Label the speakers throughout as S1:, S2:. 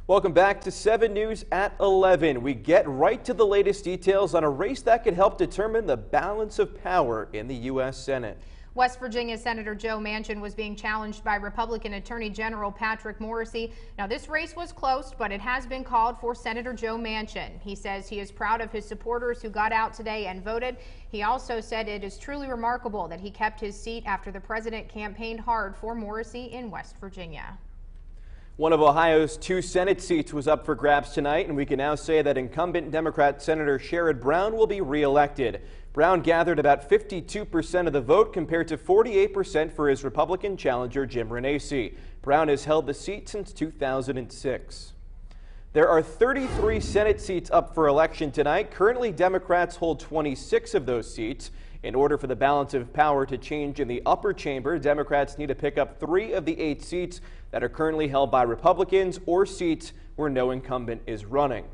S1: Welcome back to 7 News at 11. We get right to the latest details on a race that could help determine the balance of power in the U.S. Senate.
S2: West Virginia Senator Joe Manchin was being challenged by Republican Attorney General Patrick Morrisey. Now, this race was close, but it has been called for Senator Joe Manchin. He says he is proud of his supporters who got out today and voted. He also said it is truly remarkable that he kept his seat after the president campaigned hard for Morrisey in West Virginia.
S1: One of Ohio's 2 Senate seats was up for grabs tonight, and we can now say that incumbent Democrat Senator Sherrod Brown will be reelected. Brown gathered about 52% of the vote compared to 48% for his Republican challenger Jim Renacci. Brown has held the seat since 2006. There are 33 Senate seats up for election tonight. Currently, Democrats hold 26 of those seats. In order for the balance of power to change in the upper chamber, Democrats need to pick up 3 of the 8 seats that are currently held by Republicans or seats where no incumbent is running.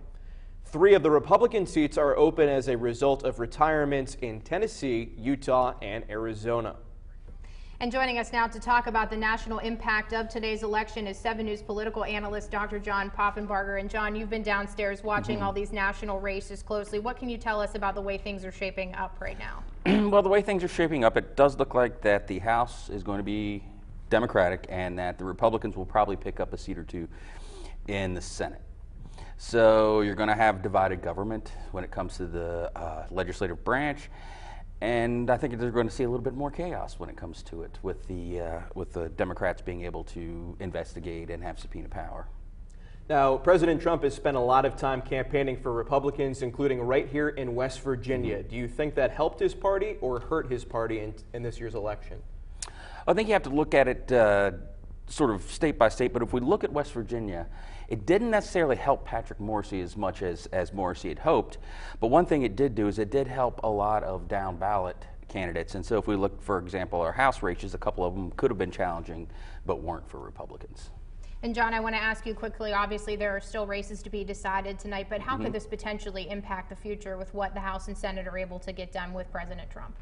S1: 3 of the Republican seats are open as a result of retirements in Tennessee, Utah, and Arizona.
S2: And joining us now to talk about the national impact of today's election is 7 News political analyst Dr. John Poffenbarger. And John, you've been downstairs watching all these national races closely. What can you tell us about the way things are shaping up right now?
S3: Well, the way things are shaping up, it does look like that the House is going to be Democratic and that the Republicans will probably pick up a seat or 2 in the Senate. So you're going to have divided government when it comes to the legislative branch. And I think they're going to see a little bit more chaos when it comes to it, with the Democrats being able to investigate and have subpoena power.
S1: Now, President Trump has spent a lot of time campaigning for Republicans, including right here in West Virginia. Do you think that helped his party or hurt his party in this year's election?
S3: I think you have to look at it sort of state by state, but if we look at West Virginia, it didn't necessarily help Patrick Morrisey as much as Morrisey had hoped, but one thing it did do is it did help a lot of down ballot candidates. And so if we look, for example, our House races, a couple of them could have been challenging but weren't for Republicans.
S2: And John, I want to ask you quickly, obviously there are still races to be decided tonight, but how could this potentially impact the future with what the House and Senate are able to get done with President Trump?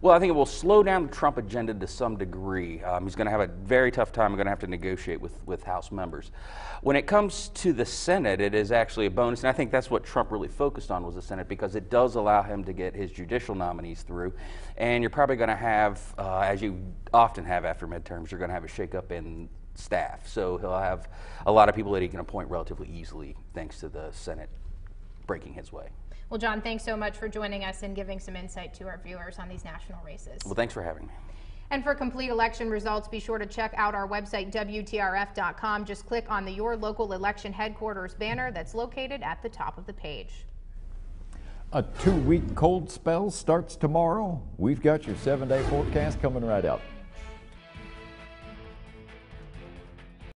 S3: Well, I think it will slow down the Trump agenda to some degree. He's going to have a very tough time. He's going to have to negotiate with House members. When it comes to the Senate, it is actually a bonus, and I think that's what Trump really focused on was the Senate, because it does allow him to get his judicial nominees through. And you're probably going to have, as you often have after midterms, you're going to have a shakeup in staff. So he'll have a lot of people that he can appoint relatively easily thanks to the Senate breaking his way.
S2: Well, John, thanks so much for joining us and giving some insight to our viewers on these national races.
S3: Well, thanks for having me.
S2: And for complete election results, be sure to check out our website, WTRF.com. Just click on the Your Local Election Headquarters banner that's located at the top of the page.
S4: A 2-week cold spell starts tomorrow. We've got your 7-day forecast coming right up.